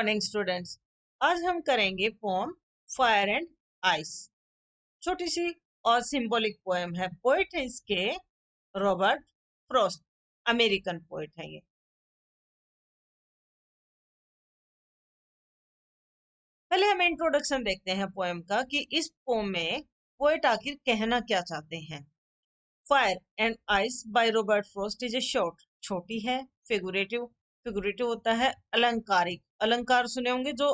Morning students. आज हम करेंगे पोम फायर एंड आइस। छोटी सी और सिंबॉलिक पोएम है। पोएट है इसके रॉबर्ट फ्रॉस्ट, अमेरिकन पोएट है ये। पहले हम इंट्रोडक्शन देखते हैं पोएम का कि इस पोम में पोएट आखिर कहना क्या चाहते हैं। Fire and ice by Robert Frost is a short, छोटी है, फिगुरेटिव, फिगुरेटिव होता है अलंकारिक, अलंकार सुने होंगे जो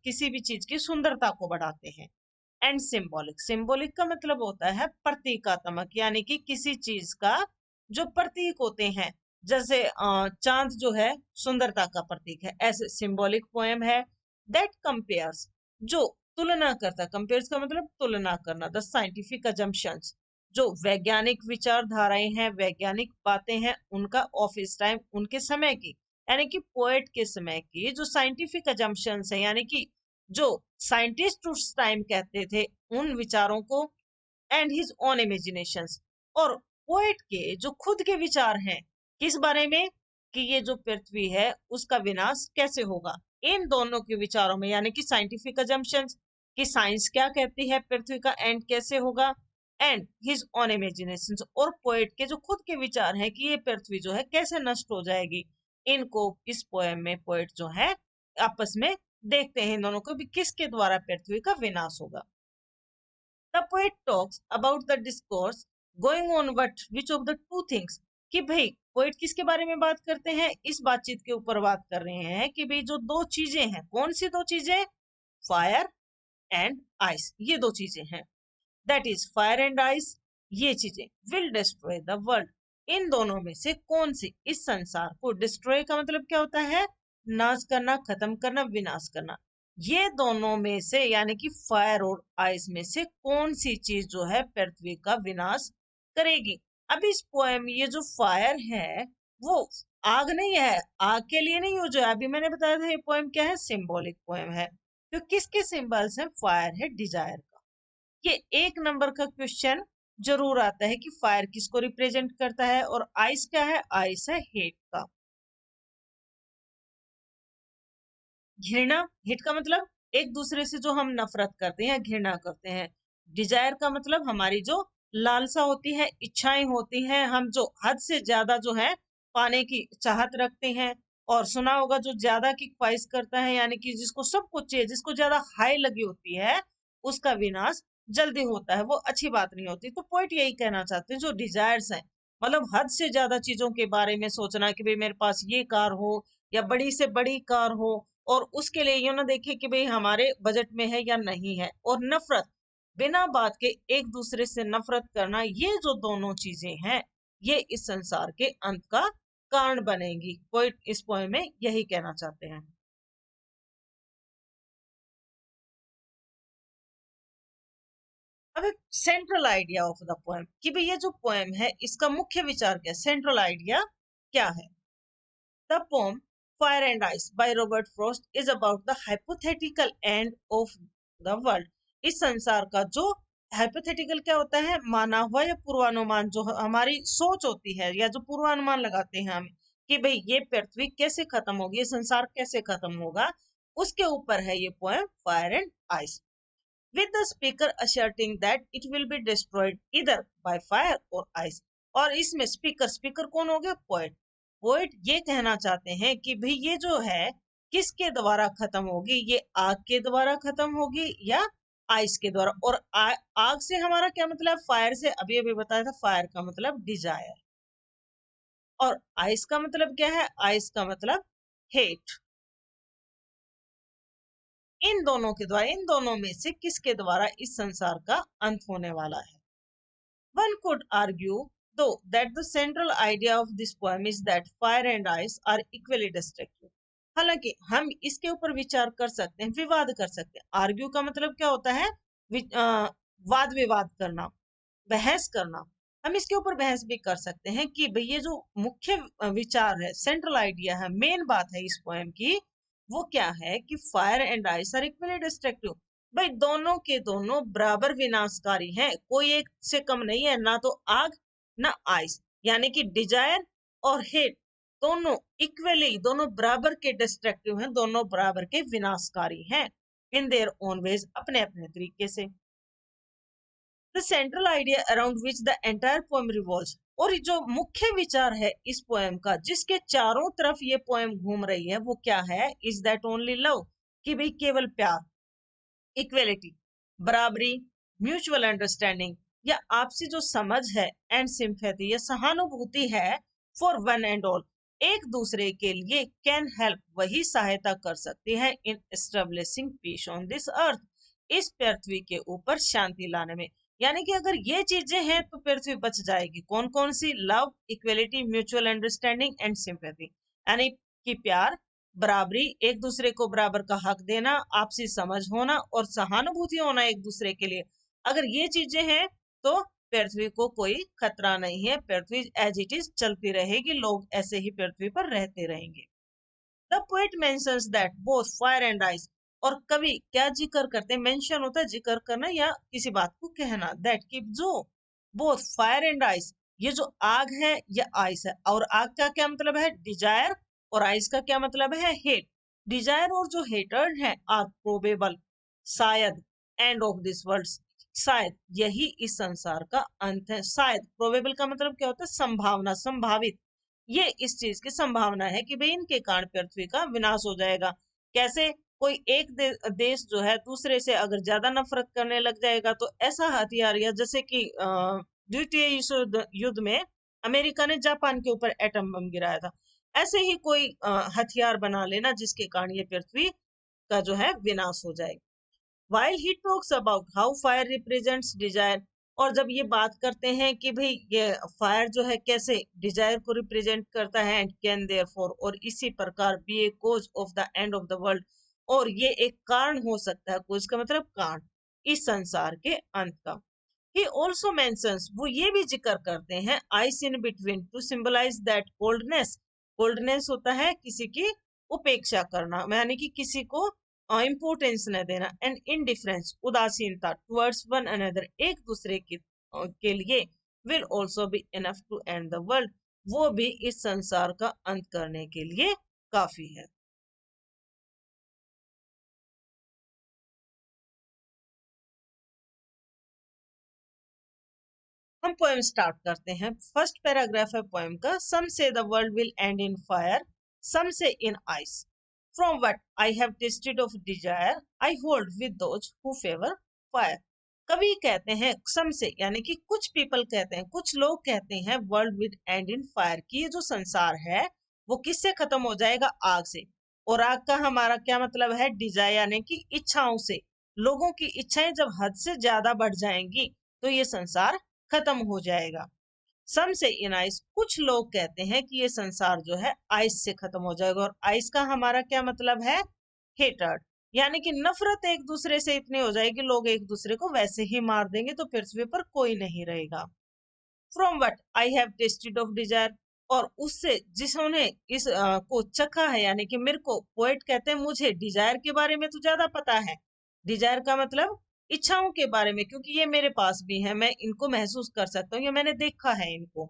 किसी भी चीज की सुंदरता को बढ़ाते हैं। एंड सिंबॉलिक, सिंबॉलिक का मतलब होता है प्रतीकात्मक, यानी कि किसी चीज का जो प्रतीक होते हैं, जैसे चांद जो है सुंदरता का प्रतीक है, ऐसे सिंबॉलिक पोएम है। दैट कंपेयर्स, जो तुलना करता, कंपेयर्स का मतलब तुलना करना, द साइंटिफिक अजम्पशंस, जो वैज्ञानिक विचारधाराएं हैं, वैज्ञानिक बातें हैं, उनका ऑफिस टाइम, उनके समय की, यानी कि पोएट के समय की जो साइंटिफिक अजम्पशंस है, यानी कि जो साइंटिस्ट उस टाइम कहते थे उन विचारों को, एंड हिज ओन इमेजिनेशंस, और पोएट के जो खुद के विचार हैं किस बारे में, कि ये जो पृथ्वी है उसका विनाश कैसे होगा। इन दोनों के विचारों में, यानी कि साइंटिफिक अजम्पशंस कि साइंस क्या कहती है पृथ्वी का एंड कैसे होगा, एंड हिज ओन इमेजिनेशंस, और पोएट के जो खुद के विचार हैं कि ये पृथ्वी जो है कैसे नष्ट हो जाएगी, इनको इस पोएम में पोएट जो है आपस में देखते हैं, इन दोनों को भी किसके द्वारा पृथ्वी का विनाश होगा। The poet talks about the discourse going on what which of the two things, कि भाई पोएट किसके बारे में बात करते हैं, इस बातचीत के ऊपर बात कर रहे हैं कि भाई जो दो चीजें हैं, कौन सी दो चीजें, फायर एंड आइस, ये दो चीजें हैं। That is fire and ice, ये चीजें विल डिस्ट्रॉय द वर्ल्ड, इन दोनों में से कौन सी इस संसार को, डिस्ट्रॉय का मतलब क्या होता है, नाश करना, खत्म करना, विनाश करना, ये दोनों में से यानी कि फायर और आइस में से कौन सी चीज जो है पृथ्वी का विनाश करेगी। अब इस पोएम, ये जो फायर है वो आग नहीं है, आग के लिए नहीं हो, जो अभी मैंने बताया था ये पोएम क्या है, सिंबॉलिक पोएम है। तो किसके सिंबल्स है, फायर है डिजायर का। ये एक नंबर का क्वेश्चन जरूर आता है कि फायर किसको रिप्रेजेंट करता है, और आइस क्या है, आइस है हेट का। घृणा, हेट का मतलब एक दूसरे से जो हम नफरत करते हैं, घृणा करते हैं। डिजायर का मतलब हमारी जो लालसा होती है, इच्छाएं होती हैं, हम जो हद से ज्यादा जो है पाने की चाहत रखते हैं। और सुना होगा जो ज्यादा की ख्वाहिश करता है, यानी कि जिसको सब कुछ चाहिए, जिसको ज्यादा हाई लगी होती है, उसका विनाश जल्दी होता है, वो अच्छी बात नहीं होती। तो पॉइंट यही कहना चाहते हैं, जो डिजायर्स हैं, मतलब हद से ज्यादा चीजों के बारे में सोचना कि भाई मेरे पास ये कार हो या बड़ी से बड़ी कार हो, और उसके लिए ये ना देखे कि भाई हमारे बजट में है या नहीं है। और नफरत, बिना बात के एक दूसरे से नफरत करना, ये जो दोनों चीजें हैं, ये इस संसार के अंत का कारण बनेगी। पोइट इस पोएम में यही कहना चाहते हैं। अब एक central idea of the poem, कि भाई ये जो पोएम है इसका मुख्य विचार क्या है, सेंट्रल आइडिया क्या है। The poem fire and ice by Robert Frost is about the hypothetical and of the world. इस संसार का जो हाइपोथेटिकल क्या होता है, माना हुआ या पूर्वानुमान, जो हमारी सोच होती है या जो पूर्वानुमान लगाते हैं हम कि भाई ये पृथ्वी कैसे खत्म होगी, ये संसार कैसे खत्म होगा, उसके ऊपर है ये poem fire and ice, with the speaker asserting that it will be destroyed either by fire or ice। और इसमें स्पीकर, स्पीकर कौन हो गया, पोएट। पोएट ये कहना चाहते हैं कि भाई ये जो है किसके द्वारा खत्म होगी, ये आग के द्वारा खत्म होगी या आइस के द्वारा। और आग से हमारा क्या मतलब, फायर से अभी अभी बताया था, फायर का मतलब डिजायर, और आइस का मतलब क्या है, आइस का मतलब हेट। इन दोनों के द्वारा, इन दोनों में से किसके द्वारा इस संसार का अंत होने वाला है। One could argue though that the central idea of this poem is that fire and ice are equally destructive। हालांकि हम इसके ऊपर विचार कर सकते हैं, विवाद कर सकते हैं। आर्ग्यू का मतलब क्या होता है, वाद विवाद करना, बहस करना। हम इसके ऊपर बहस भी कर सकते हैं कि भाई ये जो मुख्य विचार है, सेंट्रल आइडिया है, मेन बात है इस पोएम की, वो क्या है कि fire and ice are equally destructive. भाई दोनों के दोनों बराबर विनाशकारी हैं, कोई एक से कम नहीं है, ना तो आग ना आइस, यानी कि डिजायर और हेट। दोनों इक्वली, दोनों बराबर के डिस्ट्रक्टिव हैं, दोनों बराबर के विनाशकारी हैं इन देयर ओन वेज, अपने अपने तरीके से। The central idea around which the entire poem revolves, और जो मुख्य विचार है इस पोएम का, जिसके चारों तरफ ये पोएम घूम रही है, वो क्या है? इज दैट ओनली लव, कि भाई केवल प्यार, इक्वेलिटी, बराबरी, म्यूचुअल अंडरस्टैंडिंग या आपसी जो समझ है, एंड सिंपैथी या सहानुभूति है, फॉर वन एंड ऑल, एक दूसरे के लिए, कैन हेल्प, वही सहायता कर सकती है, in establishing peace on this earth, इस पृथ्वी के ऊपर शांति लाने में। यानी कि अगर ये चीजें हैं तो पृथ्वी बच जाएगी। कौन कौन सी? Love, equality, mutual understanding and sympathy, यानी कि प्यार, बराबरी, एक दूसरे को बराबर का हक देना, आपसी समझ होना और सहानुभूति होना एक दूसरे के लिए। अगर ये चीजें हैं तो पृथ्वी को कोई खतरा नहीं है, पृथ्वी एज इट इज चलती रहेगी, लोग ऐसे ही पृथ्वी पर रहते रहेंगे। The poet mentions that both fire and ice, और कवि क्या जिक्र करते हैं? मेंशन होता है जिक्र करना या किसी बात को कहना, दैट कि जो बोथ फायर एंड आइस, ये जो आग है या आइस है, और आग का क्या मतलब है? डिजायर, और आइस का क्या मतलब है? हेट। डिजायर और जो हेटर्ड है, आर प्रोबेबल, शायद, एंड ऑफ दिस वर्ल्ड, शायद यही इस संसार का अंत है। शायद, प्रोबेबल का मतलब क्या होता है? संभावना, संभावित, ये इस चीज की संभावना है कि भाई इनके कारण पृथ्वी का विनाश हो जाएगा। कैसे? कोई एक देश जो है दूसरे से अगर ज्यादा नफरत करने लग जाएगा तो ऐसा हथियार, या जैसे कि द्वितीय युद्ध में अमेरिका ने जापान के ऊपर एटम बम गिराया था, ऐसे ही कोई हथियार बना लेना जिसके कारण ये पृथ्वी का जो है विनाश हो जाएगा। while he talks about how fire represents desire, और जब ये बात करते हैं कि भाई ये फायर जो है कैसे डिजायर को रिप्रेजेंट करता है, एंड कैन देयरफॉर, और इसी प्रकार be a cause of the end of the world, और ये एक कारण हो सकता है, कोज का मतलब कारण, इस संसार के अंत का। he also mentions, वो ये भी जिक्र करते हैं, ice in between to symbolize that coldness, coldness होता है किसी की उपेक्षा करना, यानी कि किसी को इम्पोर्टेंस न देना, एंड इनडिफरेंस, उदासीनता, टुवर्ड्स वन अनदर, एक दूसरे के लिए, will also be enough to end the world, वो भी इस संसार का अंत करने के लिए काफी है। हम पोएम स्टार्ट करते हैं। फर्स्ट पैराग्राफ है पोएम का। Some say the world will end in fire, some say in ice, from what I have tasted of desire I hold with those who favour fire. कवि कहते हैं सम से, यानी कि कुछ पीपल कहते हैं, कुछ लोग कहते हैं, world will end in fire, कि ये जो संसार है वो किससे खत्म हो जाएगा? आग से। और आग का हमारा क्या मतलब है? डिजायर, यानी कि इच्छाओं से। लोगों की इच्छाएं जब हद से ज्यादा बढ़ जाएंगी तो ये संसार खत्म हो जाएगा। सम से इन आइस, कुछ लोग कहते हैं कि ये संसार जो है आइस से खत्म हो जाएगा, और आइस का हमारा क्या मतलब है? हेटर्ड, यानी कि नफरत एक दूसरे से इतनी हो जाएगी, लोग एक दूसरे को वैसे ही मार देंगे, तो पृथ्वी पर कोई नहीं रहेगा। From what I have tasted of Dzire, और उससे जिन्होंने इस को चखा है, यानी कि मेरे को, पोएट कहते हैं मुझे डिजायर के बारे में तो ज्यादा पता है। डिजायर का मतलब इच्छाओं के बारे में, क्योंकि ये मेरे पास भी है, मैं इनको महसूस कर सकता हूँ, या मैंने देखा है इनको।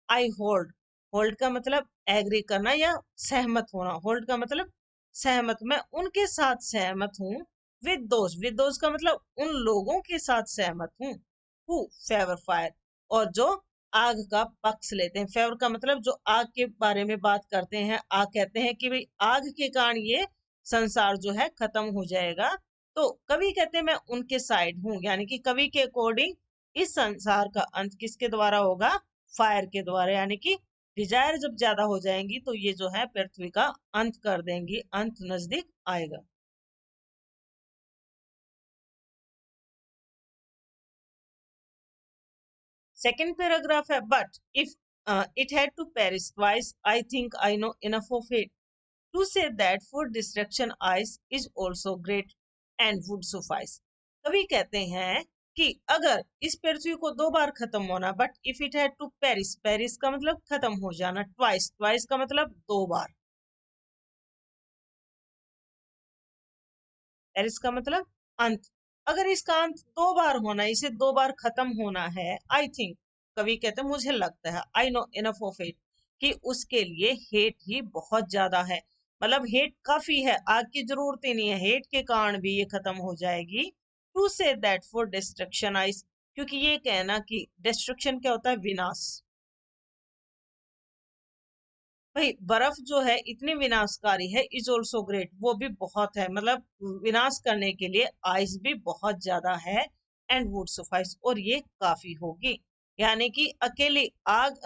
आई होल्ड, होल्ड का मतलब एग्री करना या सहमत होना, होल्ड का मतलब सहमत, मैं उनके साथ सहमत हूँ। विद दोज का मतलब उन लोगों के साथ सहमत हूँ, हु फेवर फायर, और जो आग का पक्ष लेते हैं। फेवर का मतलब जो आग के बारे में बात करते हैं, आग कहते हैं कि भाई आग के कारण ये संसार जो है खत्म हो जाएगा, तो कवि कहते हैं मैं उनके साइड हूँ, यानी कि कवि के अकॉर्डिंग इस संसार का अंत किसके द्वारा होगा? फायर के द्वारा, यानी कि डिजायर जब ज्यादा हो जाएंगी तो ये जो है पृथ्वी का अंत कर देंगी, अंत नजदीक आएगा। सेकेंड पैराग्राफ है, but if it had to perish twice I think I know enough of it to say that for destruction ice is also great and would suffice. कवि कहते हैं कि अगर इस पृथ्वी को दो बार खत्म होना, but if it had to perish, perish का मतलब खत्म हो जाना, ट्वाइस, ट्वाइस का मतलब दो बार, पेरिस का मतलब अंत, अगर इसका अंत दो बार होना, इसे दो बार खत्म होना है, आई थिंक, कवि कहते हैं मुझे लगता है, आई नो इनफ ऑफ इट, कि उसके लिए हेट ही बहुत ज्यादा है, मतलब हेट काफी है, आग की जरूरत ही नहीं है, हेट के कारण भी ये खत्म हो जाएगी। To say that for destruction ice, क्योंकि ये कहना कि डिस्ट्रक्शन क्या होता है, विनाश। भाई बर्फ जो है इतनी विनाशकारी है, इज ऑल्सो ग्रेट, वो भी बहुत है, मतलब विनाश करने के लिए आइस भी बहुत ज्यादा है। एंड वुड सफाइस, और ये काफी होगी, यानी कि अकेली आग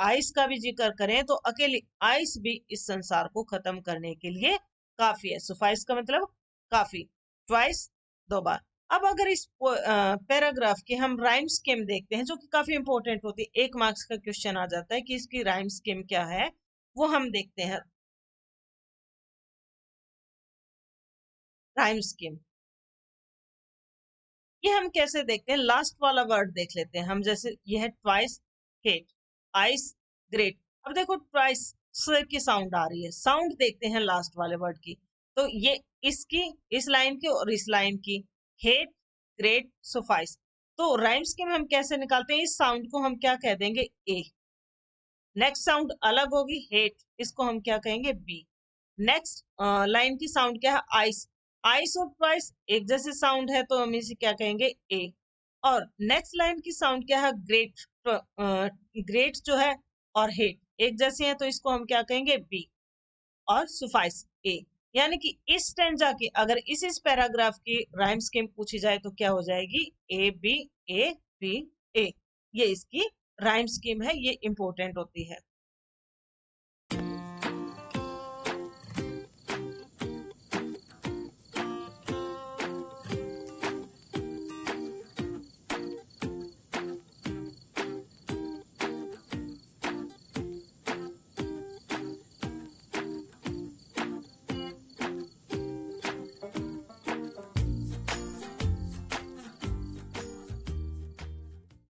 आइस का भी जिक्र करें तो अकेली आइस भी इस संसार को खत्म करने के लिए काफी है। सफाइस का मतलब काफी, ट्वाइस, दो बार। अब अगर इस पैराग्राफ के हम राइम स्कीम देखते हैं, जो कि काफी इंपॉर्टेंट होती है, 1 मार्क्स का क्वेश्चन आ जाता है कि इसकी राइम स्कीम क्या है, वो हम देखते हैं। राइम स्कीम ये हम कैसे देखते हैं, लास्ट वाला वर्ड देख लेते हैं हम, जैसे ये है ट्वाइस, हेट, आइस, ग्रेट। अब देखो ट्वाइस की साउंड आ रही है, साउंड देखते हैं लास्ट वाले वर्ड की, तो ये इसकी, इस लाइन की और इस लाइन की, हेट, ग्रेट, सुफाइस। तो राइम स्कीम हम कैसे निकालते हैं, इस साउंड को हम क्या कह देंगे, ए। नेक्स्ट साउंड अलग होगी, हेट, इसको हम क्या कहेंगे, बी। नेक्स्ट लाइन की साउंड क्या है, आइस, आइस और ट्वाइस एक जैसे साउंड है तो हम इसे क्या कहेंगे, ए। और नेक्स्ट लाइन की साउंड क्या है, ग्रेट, ग्रेट जो है और हेट एक जैसे हैं तो इसको हम क्या कहेंगे, बी। और सुफाइस, ए। यानी कि इस स्टेंजा की अगर इस पैराग्राफ की राइम स्कीम पूछी जाए तो क्या हो जाएगी, ए बी, ए बी, ए। ये इसकी राइम स्कीम है, ये इंपॉर्टेंट होती है।